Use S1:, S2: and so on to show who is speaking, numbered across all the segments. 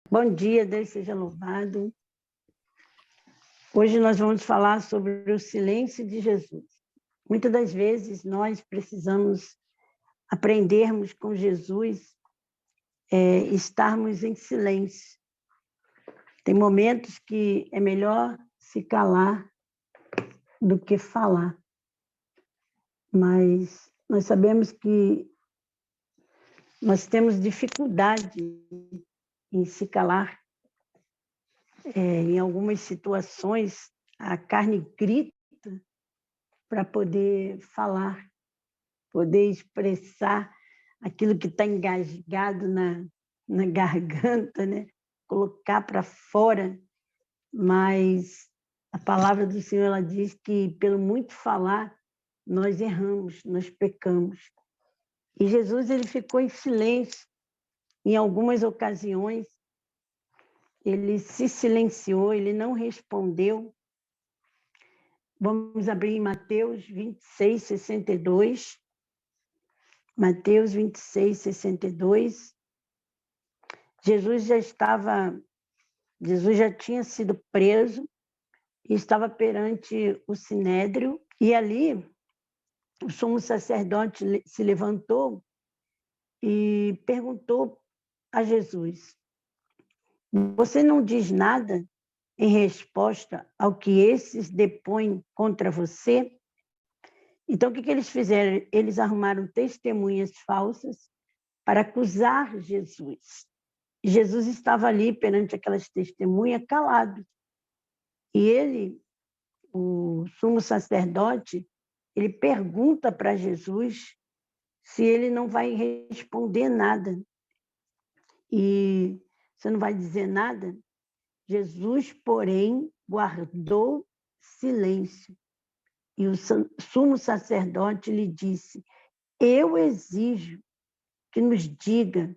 S1: Bom dia, Deus seja louvado. Hoje nós vamos falar sobre o silêncio de Jesus. Muitas das vezes nós precisamos aprendermos com Jesus, estarmos em silêncio. Tem momentos que é melhor se calar do que falar. Mas nós sabemos que nós temos dificuldade em se calar. Em algumas situações, a carne grita para poder falar, poder expressar aquilo que está engasgado na garganta, né? Colocar para fora. Mas a palavra do Senhor ela diz que, pelo muito falar, nós erramos, nós pecamos. E Jesus ele ficou em silêncio. Em algumas ocasiões, ele se silenciou, ele não respondeu. Vamos abrir em Mateus 26, 62. Mateus 26, 62. Jesus já tinha sido preso e estava perante o Sinédrio. E ali, o sumo sacerdote se levantou e perguntou a Jesus: você não diz nada em resposta ao que esses depõem contra você? Então, o que eles fizeram? Eles arrumaram testemunhas falsas para acusar Jesus. Jesus estava ali perante aquelas testemunhas calado. E ele, o sumo sacerdote, ele pergunta para Jesus se ele não vai responder nada. E você não vai dizer nada? Jesus, porém, guardou silêncio. E o sumo sacerdote lhe disse: eu exijo que nos diga,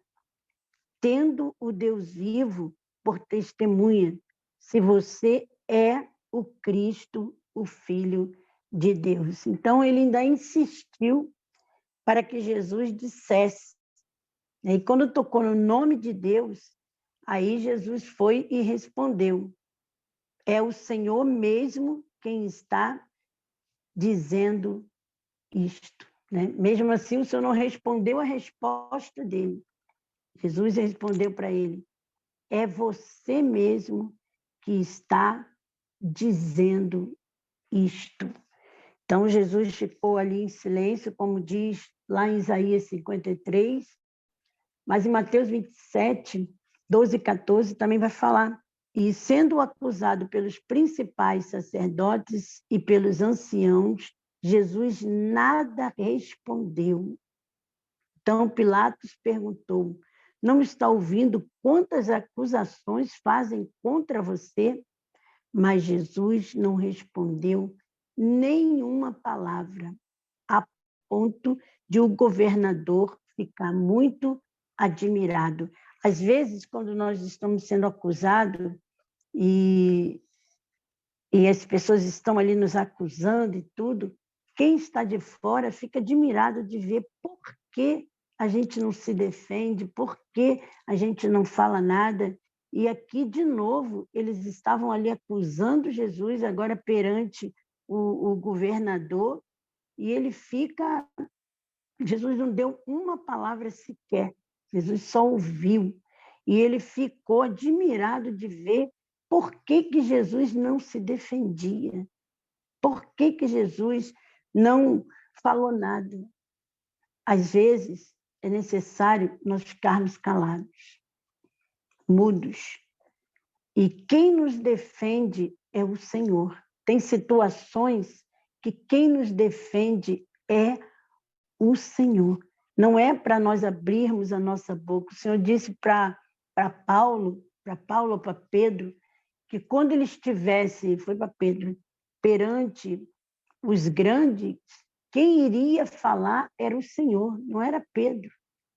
S1: tendo o Deus vivo por testemunha, se você é o Cristo, o Filho de Deus. Então, ele ainda insistiu para que Jesus dissesse. E quando tocou no nome de Deus, aí Jesus foi e respondeu: é o Senhor mesmo quem está dizendo isto. Né? Mesmo assim, o Senhor não respondeu a resposta dele. Jesus respondeu para ele: é você mesmo que está dizendo isto. Então, Jesus ficou ali em silêncio, como diz lá em Isaías 53, mas em Mateus 27, 12 e 14 também vai falar: e sendo acusado pelos principais sacerdotes e pelos anciãos, Jesus nada respondeu. Então Pilatos perguntou: não está ouvindo quantas acusações fazem contra você? Mas Jesus não respondeu nenhuma palavra, a ponto de o governador ficar muito admirado. Às vezes, quando nós estamos sendo acusados e as pessoas estão ali nos acusando e tudo, quem está de fora fica admirado de ver por que a gente não se defende, por que a gente não fala nada. E aqui, de novo, eles estavam ali acusando Jesus, agora perante o governador, e ele fica... Jesus não deu uma palavra sequer, Jesus só ouviu. E ele ficou admirado de ver por que Jesus não se defendia, por que Jesus não falou nada. Às vezes, é necessário nós ficarmos calados, mudos. E quem nos defende é o Senhor. Tem situações que quem nos defende é o Senhor. Não é para nós abrirmos a nossa boca. O Senhor disse para Paulo ou para Pedro, que quando ele estivesse, foi para Pedro, perante os grandes, quem iria falar era o Senhor, não era Pedro.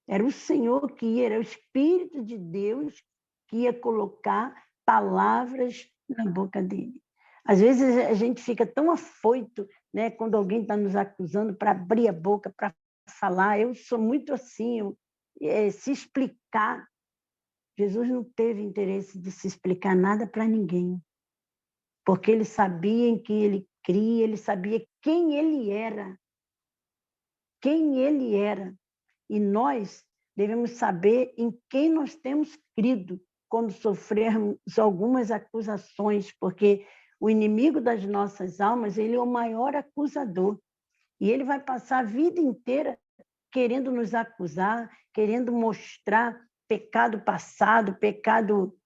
S1: Era o Senhor que ia, era o Espírito de Deus que ia colocar palavras na boca dele. Às vezes a gente fica tão afoito, né, quando alguém está nos acusando, para abrir a boca, para falar. Eu sou muito assim, se explicar. Jesus não teve interesse de se explicar nada para ninguém, porque ele sabia em quem ele cria, ele sabia quem ele era. Quem ele era. E nós devemos saber em quem nós temos crido quando sofrermos algumas acusações, porque o inimigo das nossas almas, ele é o maior acusador. E ele vai passar a vida inteira querendo nos acusar, querendo mostrar pecado passado, pecado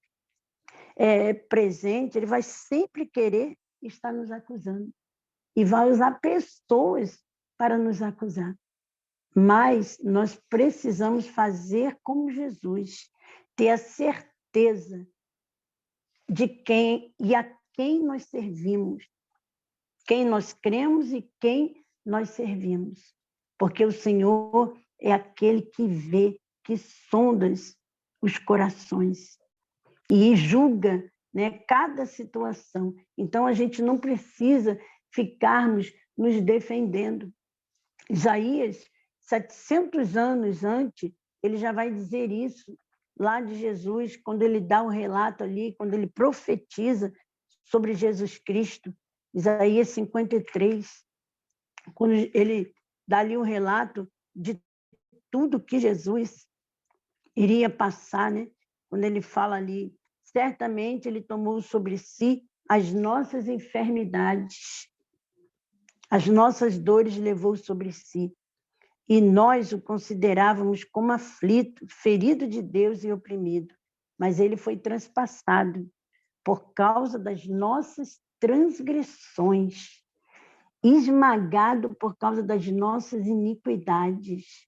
S1: presente. Ele vai sempre querer estar nos acusando. E vai usar pessoas para nos acusar. Mas nós precisamos fazer como Jesus, ter a certeza de quem e a quem nós servimos, quem nós cremos e quem nós servimos. Porque o Senhor é aquele que vê, que sonda os corações e julga, né, cada situação. Então, a gente não precisa ficarmos nos defendendo. Isaías, 700 anos antes, ele já vai dizer isso lá de Jesus, quando ele dá um relato ali, quando ele profetiza sobre Jesus Cristo, Isaías 53, quando ele dá ali um relato de tudo que Jesus iria passar, né? Quando ele fala ali, certamente ele tomou sobre si as nossas enfermidades, as nossas dores levou sobre si. E nós o considerávamos como aflito, ferido de Deus e oprimido. Mas ele foi transpassado por causa das nossas transgressões, esmagado por causa das nossas iniquidades.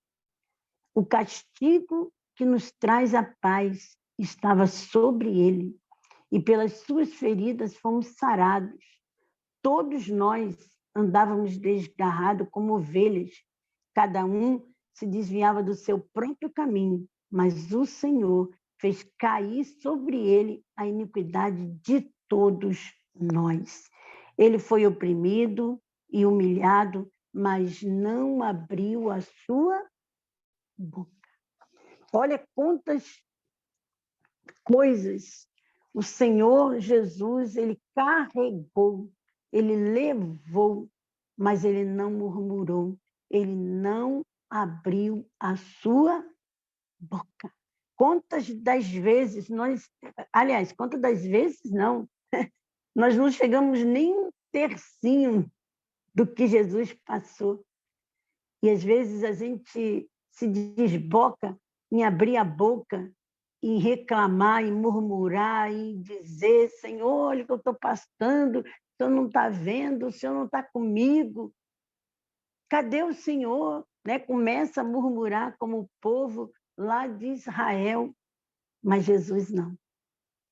S1: O castigo que nos traz a paz estava sobre ele, e pelas suas feridas fomos sarados. Todos nós andávamos desgarrados como ovelhas, cada um se desviava do seu próprio caminho, mas o Senhor fez cair sobre ele a iniquidade de todos nós. Ele foi oprimido e humilhado, mas não abriu a sua boca. Olha quantas coisas o Senhor Jesus, ele carregou, ele levou, mas ele não murmurou, ele não abriu a sua boca. Quantas das vezes quantas das vezes não, nós não chegamos nem um tercinho do que Jesus passou. E às vezes a gente se desboca em abrir a boca, em reclamar, em murmurar, em dizer, Senhor, olha o que eu estou passando, o Senhor não está vendo, o Senhor não está comigo. Cadê o Senhor? Né? Começa a murmurar como o povo lá de Israel, mas Jesus não.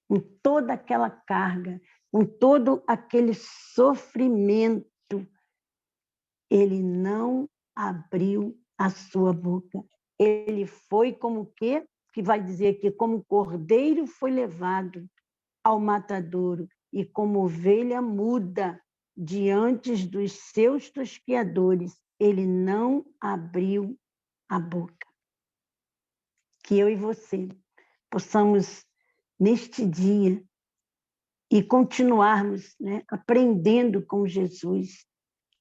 S1: Com toda aquela carga, com todo aquele sofrimento, ele não abriu a sua boca. Ele foi como o quê? Que vai dizer que como cordeiro foi levado ao matadouro e como ovelha muda diante dos seus tosqueadores, ele não abriu a boca. Que eu e você possamos, neste dia, e continuarmos, né, aprendendo com Jesus,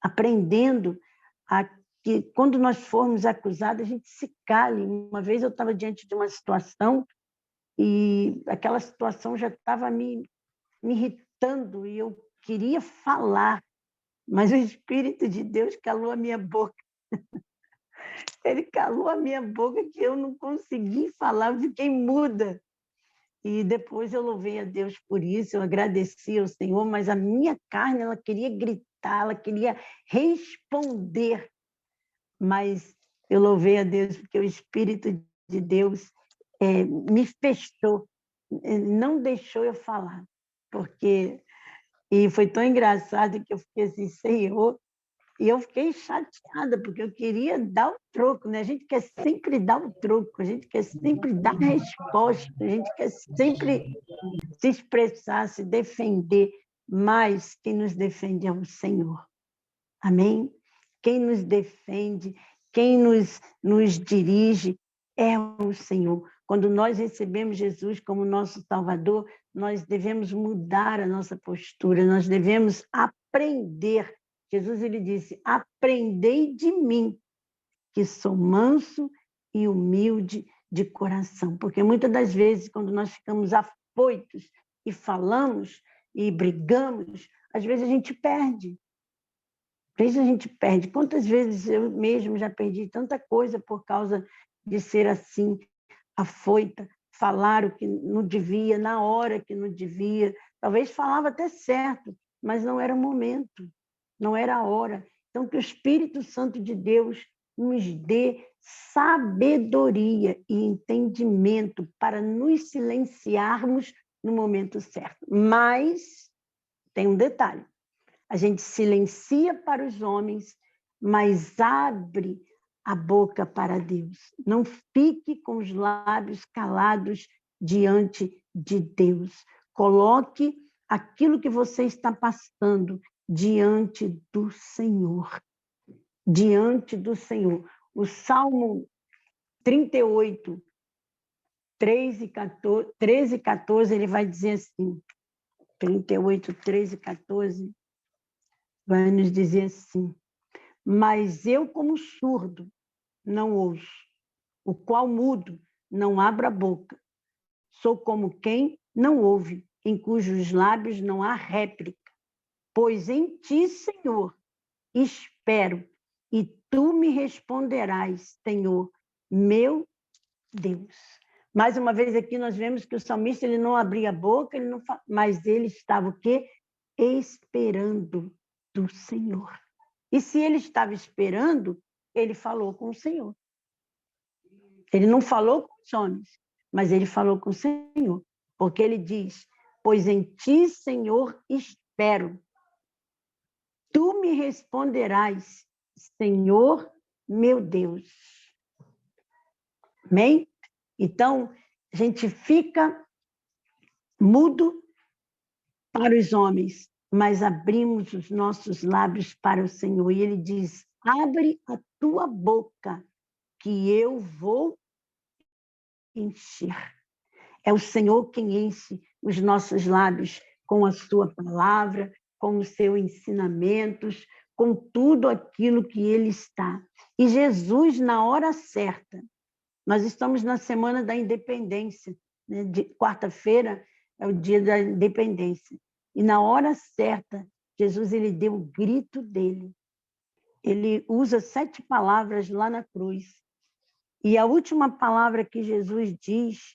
S1: aprendendo a que quando nós formos acusados, a gente se cale. Uma vez eu estava diante de uma situação e aquela situação já estava me irritando e eu queria falar, mas o Espírito de Deus calou a minha boca. Ele calou a minha boca que eu não consegui falar, eu fiquei muda. E depois eu louvei a Deus por isso, eu agradeci ao Senhor, mas a minha carne, ela queria gritar, ela queria responder. Mas eu louvei a Deus porque o Espírito de Deus me fechou, não deixou eu falar. E foi tão engraçado que eu fiquei assim, Senhor, e eu fiquei chateada, porque eu queria dar o troco, né? A gente quer sempre dar o troco, a gente quer sempre dar a resposta, a gente quer sempre se expressar, se defender, mas quem nos defende é o Senhor. Amém? Quem nos defende, quem nos dirige é o Senhor. Quando nós recebemos Jesus como nosso Salvador, nós devemos mudar a nossa postura, nós devemos aprender. Jesus, ele disse, aprendei de mim, que sou manso e humilde de coração. Porque muitas das vezes, quando nós ficamos afoitos e falamos e brigamos, às vezes a gente perde. Às vezes a gente perde. Quantas vezes eu mesmo já perdi tanta coisa por causa de ser assim, afoita, falar o que não devia, na hora que não devia. Talvez falava até certo, mas não era o momento, não era a hora. Então, que o Espírito Santo de Deus nos dê sabedoria e entendimento para nos silenciarmos no momento certo. Mas tem um detalhe. A gente silencia para os homens, mas abre a boca para Deus. Não fique com os lábios calados diante de Deus. Coloque aquilo que você está passando diante do Senhor. Diante do Senhor. O Salmo 38, 13 e 14, ele vai dizer assim, 38, 13 e 14, vai nos dizer assim, mas eu como surdo não ouço, o qual mudo não abra a boca, sou como quem não ouve, em cujos lábios não há réplica, pois em ti, Senhor, espero, e tu me responderás, Senhor, meu Deus. Mais uma vez aqui nós vemos que o salmista ele não abria a boca, ele não mas ele estava o quê? Esperando do Senhor. E se ele estava esperando, ele falou com o Senhor. Ele não falou com os homens, mas ele falou com o Senhor. Porque ele diz, pois em ti, Senhor, espero. Tu me responderás, Senhor, meu Deus. Amém? Então, a gente fica mudo para os homens, mas abrimos os nossos lábios para o Senhor. E ele diz, abre a tua boca, que eu vou encher. É o Senhor quem enche os nossos lábios com a sua palavra, com os seus ensinamentos, com tudo aquilo que ele está. E Jesus, na hora certa, nós estamos na Semana da Independência, né? Quarta-feira é o dia da independência. E na hora certa, Jesus ele deu o grito dele. Ele usa 7 palavras lá na cruz. E a última palavra que Jesus diz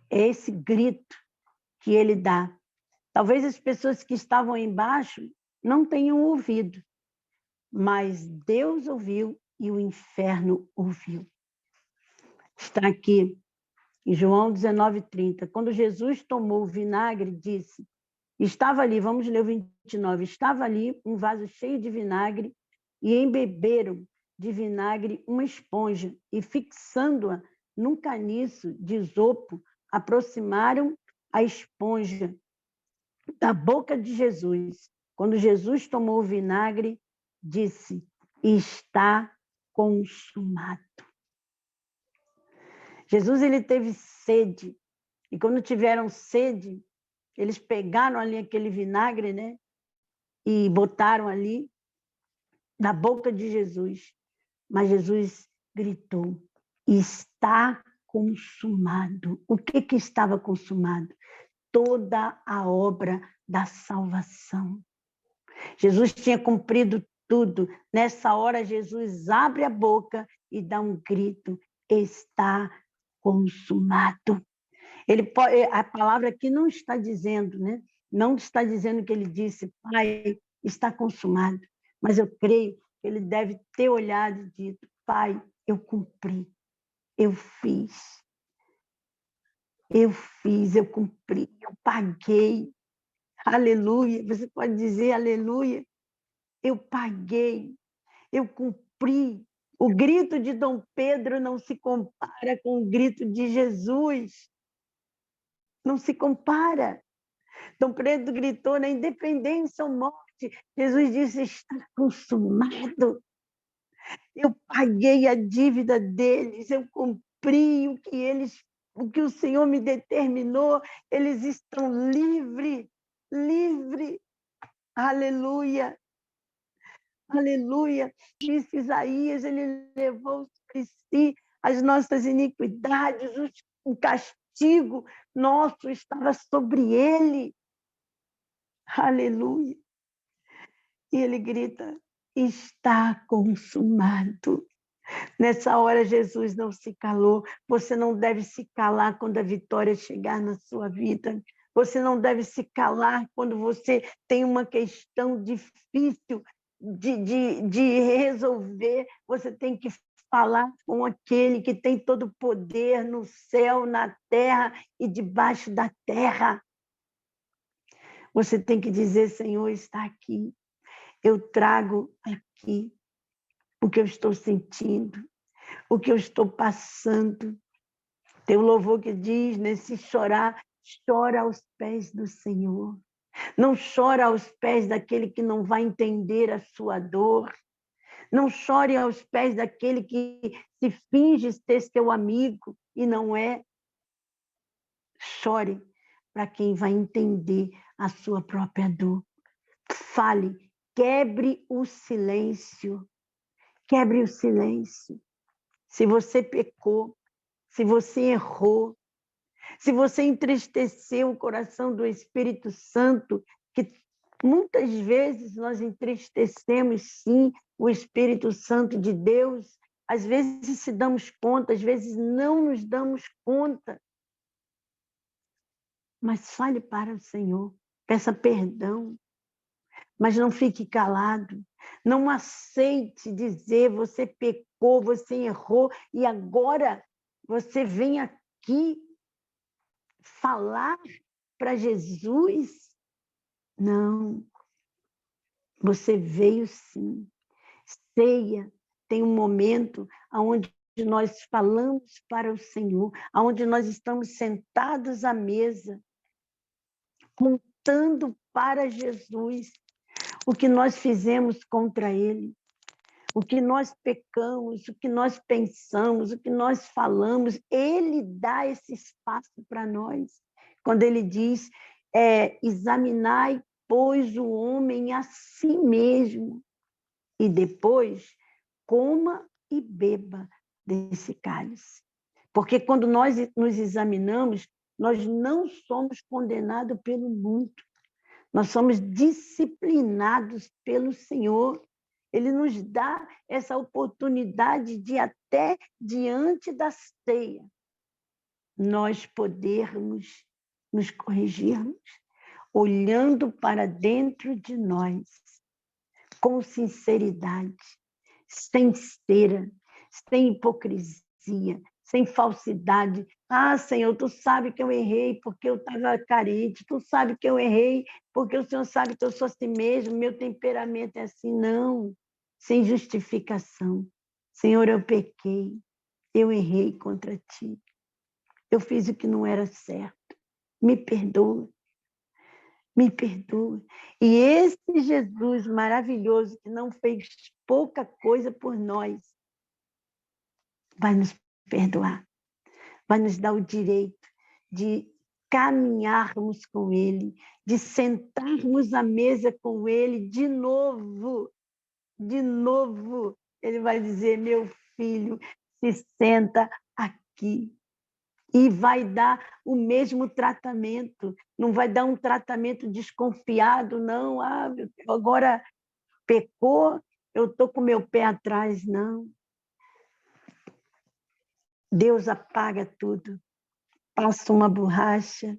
S1: é esse grito que ele dá. Talvez as pessoas que estavam embaixo não tenham ouvido, mas Deus ouviu e o inferno ouviu. Está aqui em João 19:30. Quando Jesus tomou o vinagre, disse, estava ali, vamos ler o 29, estava ali um vaso cheio de vinagre e embeberam de vinagre uma esponja e fixando-a num caniço de isopo, aproximaram a esponja da boca de Jesus. Quando Jesus tomou o vinagre, disse, está consumado. Jesus ele teve sede, e quando tiveram sede, eles pegaram ali aquele vinagre, né? E botaram ali na boca de Jesus. Mas Jesus gritou, está consumado. O que estava consumado? Toda a obra da salvação. Jesus tinha cumprido tudo. Nessa hora, Jesus abre a boca e dá um grito, está consumado. A palavra aqui não está dizendo, né? Não está dizendo que ele disse, Pai, está consumado. Mas eu creio que ele deve ter olhado e dito, Pai, eu cumpri, eu fiz, eu cumpri, eu paguei. Aleluia. Você pode dizer aleluia. Eu paguei, eu cumpri. O grito de Dom Pedro não se compara com o grito de Jesus. Não se compara. Dom Pedro gritou na independência ou morte. Jesus disse, está consumado. Eu paguei a dívida deles, eu cumpri. cumprir o que o Senhor me determinou, eles estão livres, livres. Aleluia, aleluia. Disse Isaías, ele levou sobre si as nossas iniquidades, o castigo nosso estava sobre ele. Aleluia. E ele grita, está consumado. Nessa hora, Jesus não se calou. Você não deve se calar quando a vitória chegar na sua vida. Você não deve se calar quando você tem uma questão difícil de resolver. Você tem que falar com aquele que tem todo o poder no céu, na terra e debaixo da terra. Você tem que dizer, Senhor, está aqui. Eu trago aqui o que eu estou sentindo, o que eu estou passando. Tem um louvor que diz, nesse chorar, chora aos pés do Senhor. Não chora aos pés daquele que não vai entender a sua dor. Não chore aos pés daquele que se finge ser seu amigo e não é. Chore para quem vai entender a sua própria dor. Fale, quebre o silêncio. Quebre o silêncio. Se você pecou, se você errou, se você entristeceu o coração do Espírito Santo, que muitas vezes nós entristecemos, sim, o Espírito Santo de Deus, às vezes se damos conta, às vezes não nos damos conta. Mas fale para o Senhor, peça perdão, mas não fique calado. Não aceite dizer, você pecou, você errou, e agora você vem aqui falar para Jesus. Não, você veio sim. Ceia tem um momento onde nós falamos para o Senhor, onde nós estamos sentados à mesa, contando para Jesus o que nós fizemos contra Ele, o que nós pecamos, o que nós pensamos, o que nós falamos. Ele dá esse espaço para nós. Quando Ele diz, examinai, pois, o homem a si mesmo, e depois coma e beba desse cálice. Porque quando nós nos examinamos, nós não somos condenados pelo mundo. Nós somos disciplinados pelo Senhor. Ele nos dá essa oportunidade de até diante da ceia nós podermos nos corrigirmos, olhando para dentro de nós, com sinceridade, sem cera, sem hipocrisia, sem falsidade. Ah, Senhor, tu sabe que eu errei porque eu estava carente, tu sabe que eu errei porque o Senhor sabe que eu sou assim mesmo, meu temperamento é assim. Não, sem justificação. Senhor, eu pequei, eu errei contra ti, eu fiz o que não era certo, me perdoa. Me perdoa. E esse Jesus maravilhoso, que não fez pouca coisa por nós, vai nos perdoar, vai nos dar o direito de caminharmos com Ele, de sentarmos à mesa com Ele de novo. De novo, Ele vai dizer, meu filho, se senta aqui. E vai dar o mesmo tratamento, não vai dar um tratamento desconfiado, não. Ah, meu Deus, agora pecou, eu estou com meu pé atrás, não. Deus apaga tudo, passa uma borracha,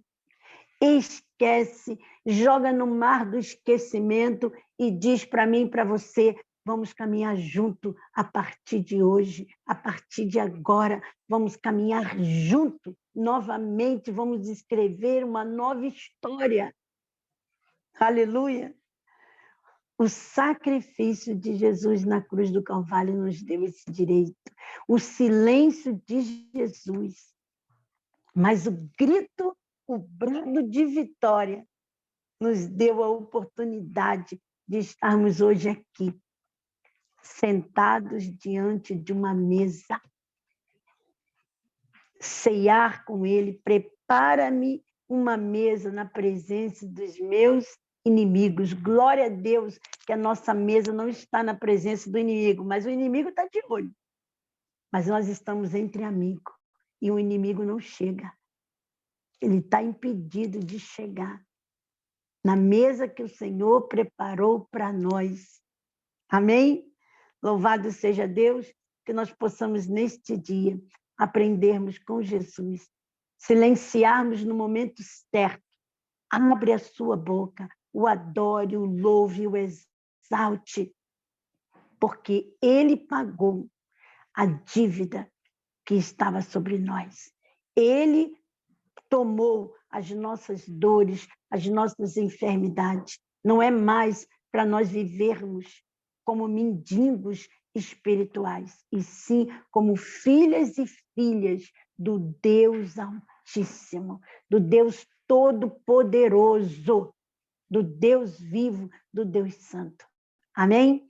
S1: esquece, joga no mar do esquecimento e diz para mim e para você, vamos caminhar junto a partir de hoje, a partir de agora, vamos caminhar junto novamente, vamos escrever uma nova história. Aleluia! O sacrifício de Jesus na cruz do Calvário nos deu esse direito. O silêncio de Jesus, mas o grito, o brado de vitória nos deu a oportunidade de estarmos hoje aqui, sentados diante de uma mesa. ceiar com ele. Prepara-me uma mesa na presença dos meus inimigos. Glória a Deus que a nossa mesa não está na presença do inimigo, mas o inimigo está de olho. Mas nós estamos entre amigos e o inimigo não chega. Ele está impedido de chegar na mesa que o Senhor preparou para nós. Amém? Louvado seja Deus, que nós possamos neste dia aprendermos com Jesus, silenciarmos no momento certo. Abre a sua boca, o adore, o louve, o exalte, porque Ele pagou a dívida que estava sobre nós. Ele tomou as nossas dores, as nossas enfermidades. Não é mais para nós vivermos como mendigos espirituais, e sim como filhas e filhas do Deus Altíssimo, do Deus Todo-Poderoso, do Deus vivo, do Deus Santo. Amém?